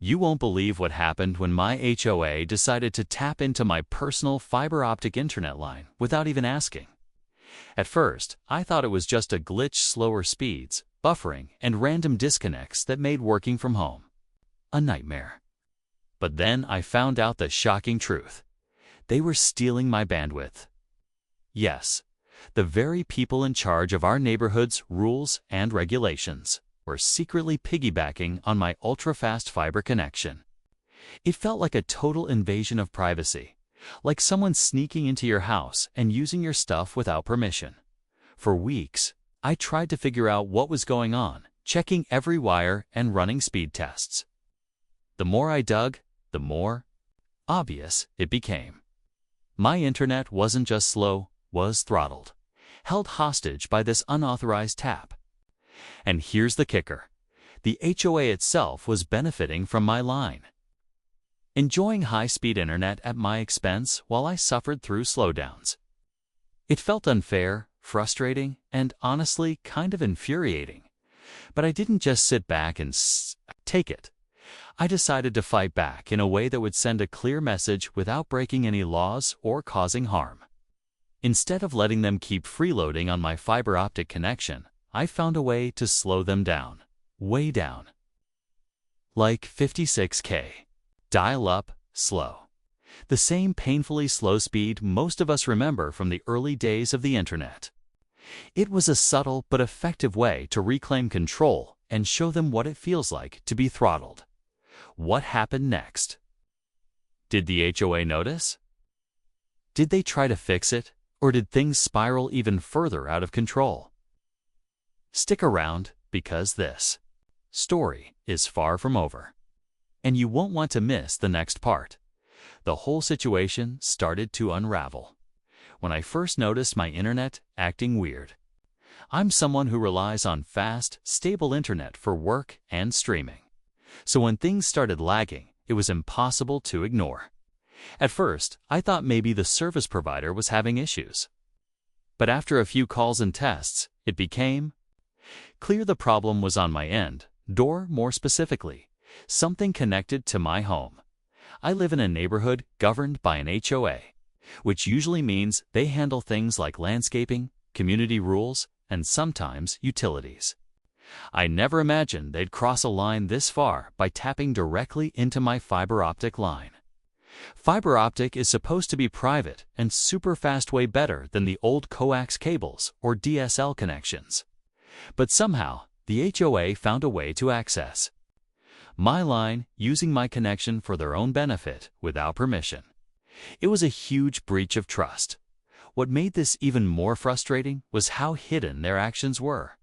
You won't believe what happened when my HOA decided to tap into my personal fiber optic internet line without even asking. At first, I thought it was just a glitch, slower speeds, buffering, and random disconnects that made working from home a nightmare. But then I found out the shocking truth. They were stealing my bandwidth. Yes, the very people in charge of our neighborhood's rules and regulations were secretly piggybacking on my ultra-fast fiber connection. It felt like a total invasion of privacy, like someone sneaking into your house and using your stuff without permission. For weeks, I tried to figure out what was going on, checking every wire and running speed tests. The more I dug, the more obvious it became. My internet wasn't just slow, was throttled, held hostage by this unauthorized tap. And here's the kicker. The HOA itself was benefiting from my line, enjoying high-speed internet at my expense while I suffered through slowdowns. It felt unfair, frustrating, and honestly kind of infuriating. But I didn't just sit back and take it. I decided to fight back in a way that would send a clear message without breaking any laws or causing harm. Instead of letting them keep freeloading on my fiber optic connection, I found a way to slow them down, way down. Like 56K. Dial up, slow. The same painfully slow speed most of us remember from the early days of the internet. It was a subtle but effective way to reclaim control and show them what it feels like to be throttled. What happened next? Did the HOA notice? Did they try to fix it, or did things spiral even further out of control? Stick around, because this story is far from over. And you won't want to miss the next part. The whole situation started to unravel when I first noticed my internet acting weird. I'm someone who relies on fast, stable internet for work and streaming. So when things started lagging, it was impossible to ignore. At first, I thought maybe the service provider was having issues. But after a few calls and tests, it became clear the problem was on my end, more specifically, something connected to my home. I live in a neighborhood governed by an HOA, which usually means they handle things like landscaping, community rules, and sometimes utilities. I never imagined they'd cross a line this far by tapping directly into my fiber optic line. Fiber optic is supposed to be private and super fast, way better than the old coax cables or DSL connections. But somehow, the HOA found a way to access my line using my connection for their own benefit without permission. It was a huge breach of trust. What made this even more frustrating was how hidden their actions were.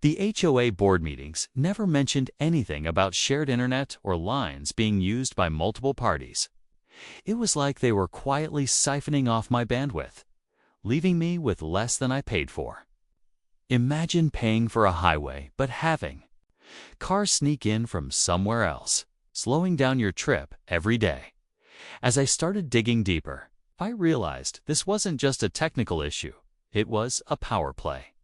The HOA board meetings never mentioned anything about shared internet or lines being used by multiple parties. It was like they were quietly siphoning off my bandwidth, leaving me with less than I paid for. Imagine paying for a highway but having cars sneak in from somewhere else, slowing down your trip every day. As I started digging deeper, I realized this wasn't just a technical issue, it was a power play.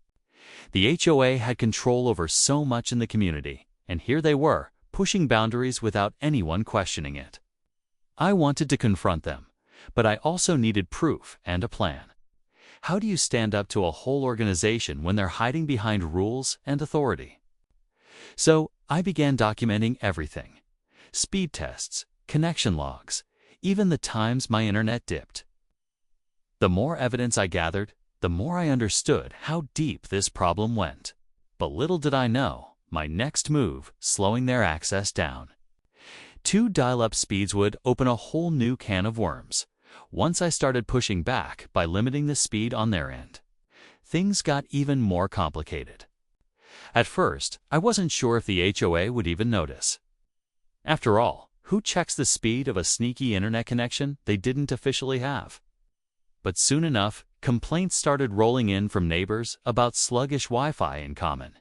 The HOA had control over so much in the community, and here they were, pushing boundaries without anyone questioning it. I wanted to confront them, but I also needed proof and a plan. How do you stand up to a whole organization when they're hiding behind rules and authority? So I began documenting everything. Speed tests, connection logs, even the times my internet dipped. The more evidence I gathered, the more I understood how deep this problem went. But little did I know, my next move, slowing their access down. 2 dial-up speeds would open a whole new can of worms. Once I started pushing back by limiting the speed on their end, things got even more complicated. At first, I wasn't sure if the HOA would even notice. After all, who checks the speed of a sneaky internet connection they didn't officially have? But soon enough, complaints started rolling in from neighbors about sluggish Wi-Fi in common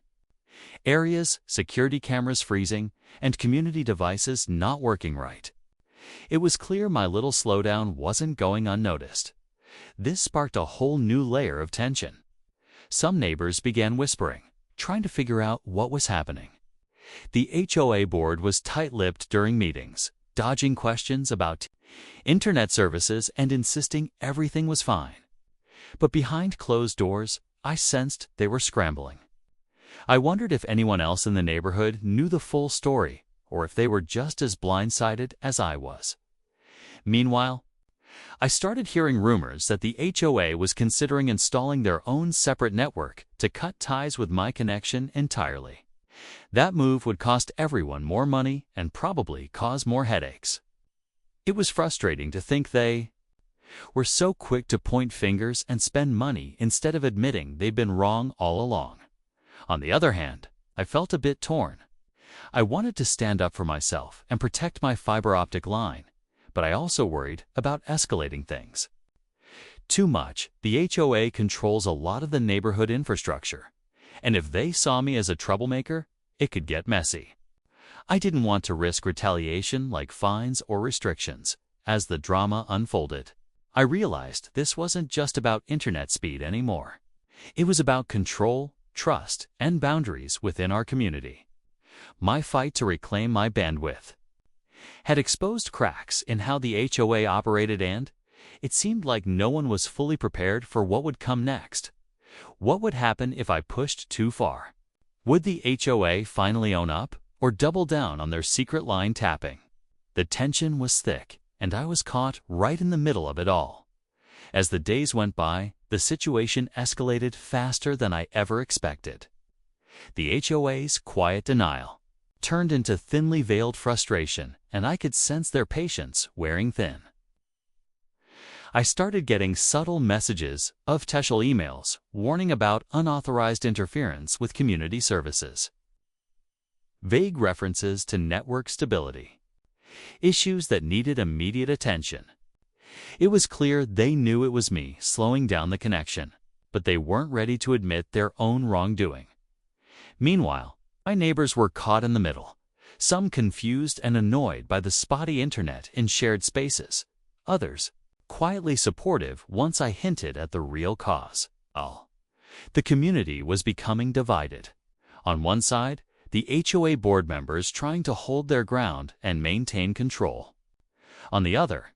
areas, security cameras freezing, and community devices not working right. It was clear my little slowdown wasn't going unnoticed. This sparked a whole new layer of tension. Some neighbors began whispering, trying to figure out what was happening. The HOA board was tight-lipped during meetings, dodging questions about internet services and insisting everything was fine. But behind closed doors, I sensed they were scrambling. I wondered if anyone else in the neighborhood knew the full story, or if they were just as blindsided as I was. Meanwhile, I started hearing rumors that the HOA was considering installing their own separate network to cut ties with my connection entirely. That move would cost everyone more money and probably cause more headaches. It was frustrating to think they were so quick to point fingers and spend money instead of admitting they'd been wrong all along. On the other hand, I felt a bit torn. I wanted to stand up for myself and protect my fiber optic line, but I also worried about escalating things. Too much, the HOA controls a lot of the neighborhood infrastructure, and if they saw me as a troublemaker, it could get messy. I didn't want to risk retaliation like fines or restrictions. As the drama unfolded, I realized this wasn't just about internet speed anymore. It was about control, trust, and boundaries within our community. My fight to reclaim my bandwidth had exposed cracks in how the HOA operated, and it seemed like no one was fully prepared for what would come next. What would happen if I pushed too far? Would the HOA finally own up or double down on their secret line tapping? The tension was thick, and I was caught right in the middle of it all. As the days went by, the situation escalated faster than I ever expected. The HOA's quiet denial turned into thinly veiled frustration, and I could sense their patience wearing thin. I started getting subtle messages of technical emails warning about unauthorized interference with community services, vague references to network stability, issues that needed immediate attention. It was clear they knew it was me slowing down the connection, but they weren't ready to admit their own wrongdoing. Meanwhile, my neighbors were caught in the middle, some confused and annoyed by the spotty internet in shared spaces, others quietly supportive once I hinted at the real cause. The community was becoming divided. On one side, the HOA board members trying to hold their ground and maintain control. On the other,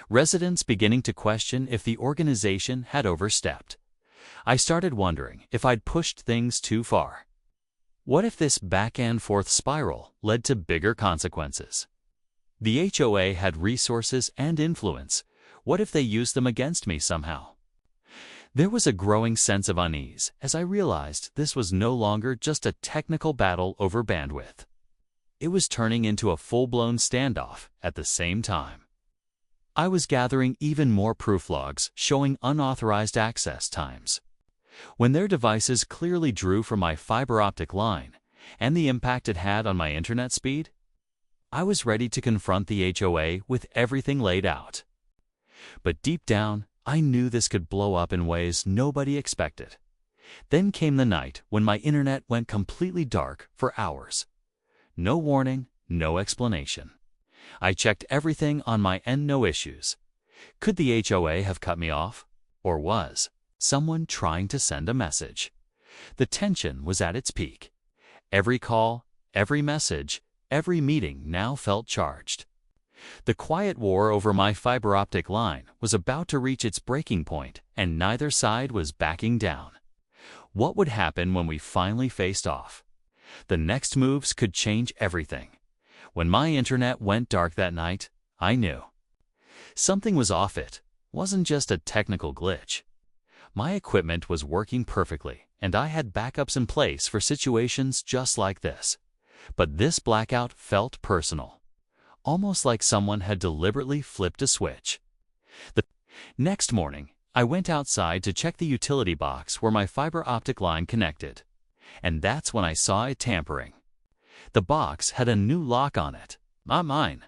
residents beginning to question if the organization had overstepped. I started wondering if I'd pushed things too far. What if this back-and-forth spiral led to bigger consequences? The HOA had resources and influence. What if they used them against me somehow? There was a growing sense of unease as I realized this was no longer just a technical battle over bandwidth. It was turning into a full-blown standoff at the same time. I was gathering even more proof logs showing unauthorized access times. When their devices clearly drew from my fiber optic line and the impact it had on my internet speed, I was ready to confront the HOA with everything laid out. But deep down, I knew this could blow up in ways nobody expected. Then came the night when my internet went completely dark for hours. No warning, no explanation. I checked everything on my end, no issues. Could the HOA have cut me off? Or was someone trying to send a message? The tension was at its peak. Every call, every message, every meeting now felt charged. The quiet war over my fiber optic line was about to reach its breaking point, and neither side was backing down. What would happen when we finally faced off? The next moves could change everything. When my internet went dark that night, I knew something was off. It wasn't just a technical glitch. My equipment was working perfectly, and I had backups in place for situations just like this. But this blackout felt personal, almost like someone had deliberately flipped a switch. The next morning, I went outside to check the utility box where my fiber optic line connected, and that's when I saw it tampering. The box had a new lock on it, not mine,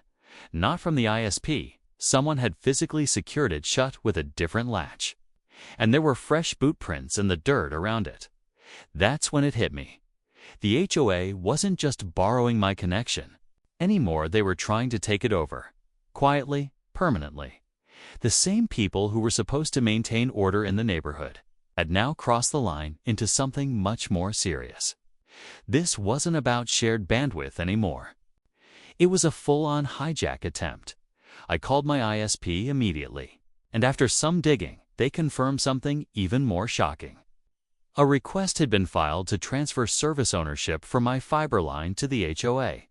not from the ISP. Someone had physically secured it shut with a different latch, and there were fresh boot prints in the dirt around it. That's when it hit me. The HOA wasn't just borrowing my connection anymore, they were trying to take it over, quietly, permanently. The same people who were supposed to maintain order in the neighborhood had now crossed the line into something much more serious. This wasn't about shared bandwidth anymore. It was a full-on hijack attempt. I called my ISP immediately, and after some digging, they confirmed something even more shocking. A request had been filed to transfer service ownership for my fiber line to the HOA.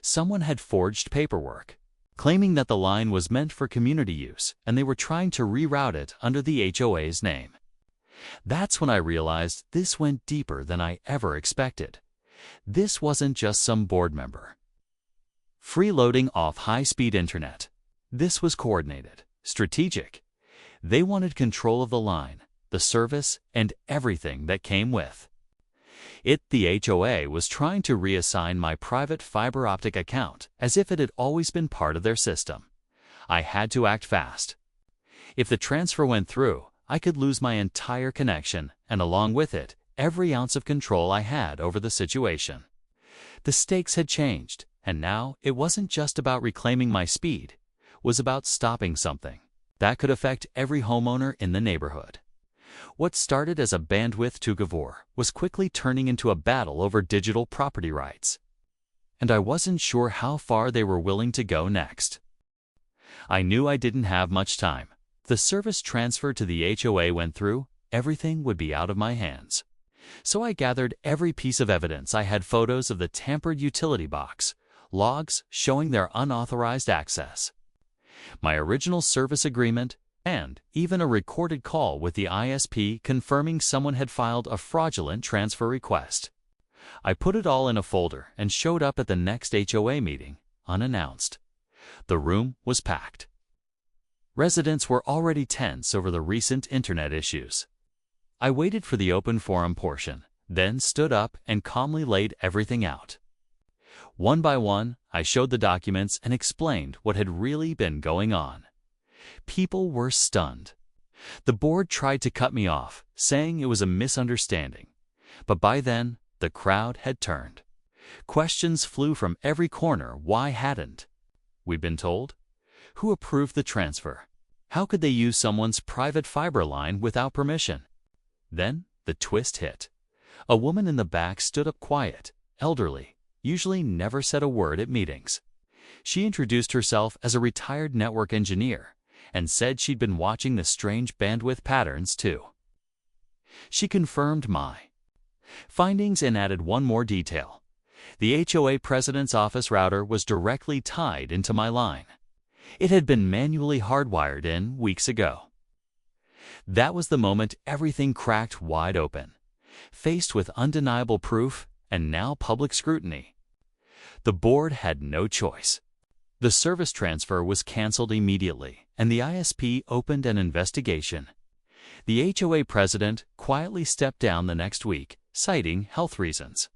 Someone had forged paperwork, claiming that the line was meant for community use, and they were trying to reroute it under the HOA's name. That's when I realized this went deeper than I ever expected. This wasn't just some board member freeloading off high-speed internet. This was coordinated, strategic. They wanted control of the line, the service, and everything that came with it. The HOA was trying to reassign my private fiber optic account as if it had always been part of their system. I had to act fast. If the transfer went through, I could lose my entire connection, and along with it, every ounce of control I had over the situation. The stakes had changed, and now it wasn't just about reclaiming my speed. It was about stopping something that could affect every homeowner in the neighborhood. What started as a bandwidth tug-of-war was quickly turning into a battle over digital property rights. And I wasn't sure how far they were willing to go next. I knew I didn't have much time. If the service transfer to the HOA went through, everything would be out of my hands. So I gathered every piece of evidence. I had photos of the tampered utility box, logs showing their unauthorized access, my original service agreement, and even a recorded call with the ISP confirming someone had filed a fraudulent transfer request. I put it all in a folder and showed up at the next HOA meeting, unannounced. The room was packed. Residents were already tense over the recent internet issues. I waited for the open forum portion, then stood up and calmly laid everything out. One by one, I showed the documents and explained what had really been going on. People were stunned. The board tried to cut me off, saying it was a misunderstanding. But by then, the crowd had turned. Questions flew from every corner. Why hadn't we been told? Who approved the transfer? How could they use someone's private fiber line without permission? Then the twist hit. A woman in the back stood up, quiet, elderly, usually never said a word at meetings. She introduced herself as a retired network engineer and said she'd been watching the strange bandwidth patterns too. She confirmed my findings and added one more detail. The HOA president's office router was directly tied into my line. It had been manually hardwired in weeks ago. That was the moment everything cracked wide open. Faced with undeniable proof and now public scrutiny, the board had no choice. The service transfer was canceled immediately, and the ISP opened an investigation. The HOA president quietly stepped down the next week, citing health reasons.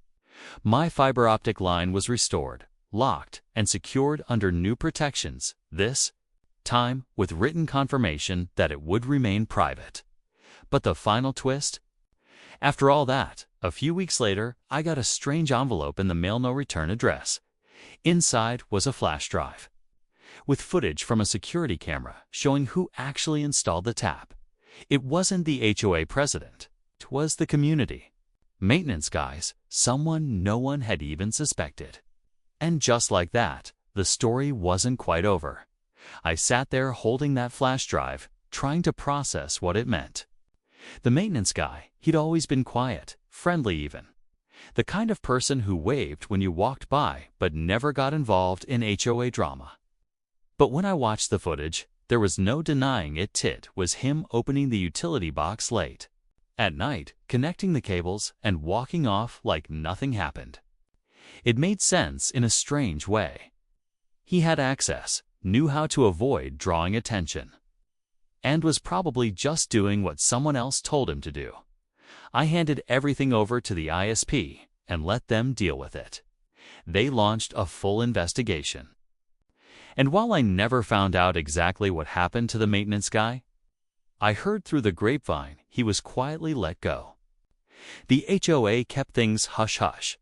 My fiber optic line was restored, locked, and secured under new protections, this time with written confirmation that it would remain private. But the final twist? After all that, a few weeks later, I got a strange envelope in the mail, no return address. Inside was a flash drive with footage from a security camera showing who actually installed the tap. It wasn't the HOA president. It was the community maintenance guys, someone no one had even suspected. And just like that, the story wasn't quite over. I sat there holding that flash drive, trying to process what it meant. The maintenance guy, he'd always been quiet, friendly even. The kind of person who waved when you walked by but never got involved in HOA drama. But when I watched the footage, there was no denying it was him opening the utility box late at night, connecting the cables, and walking off like nothing happened. It made sense in a strange way. He had access, knew how to avoid drawing attention, and was probably just doing what someone else told him to do. I handed everything over to the ISP and let them deal with it. They launched a full investigation. And while I never found out exactly what happened to the maintenance guy, I heard through the grapevine he was quietly let go. The HOA kept things hush-hush,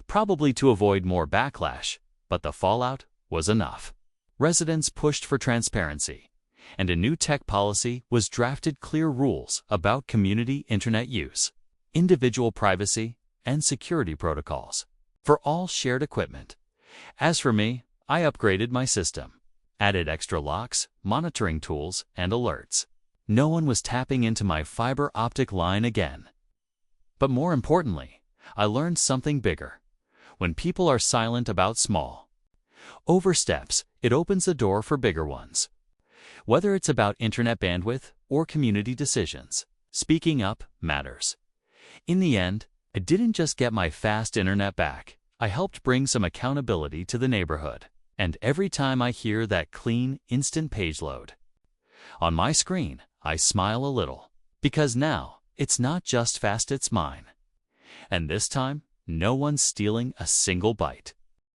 probably to avoid more backlash, but the fallout was enough. Residents pushed for transparency, and a new tech policy was drafted. Clear rules about community internet use, individual privacy, and security protocols for all shared equipment. As for me, I upgraded my system, added extra locks, monitoring tools, and alerts. No one was tapping into my fiber optic line again. But more importantly, I learned something bigger. When people are silent about small oversteps, it opens the door for bigger ones. Whether it's about internet bandwidth or community decisions, speaking up matters. In the end, I didn't just get my fast internet back. I helped bring some accountability to the neighborhood. And every time I hear that clean, instant page load on my screen, I smile a little. Because now, it's not just fast, it's mine. And this time, no one's stealing a single byte.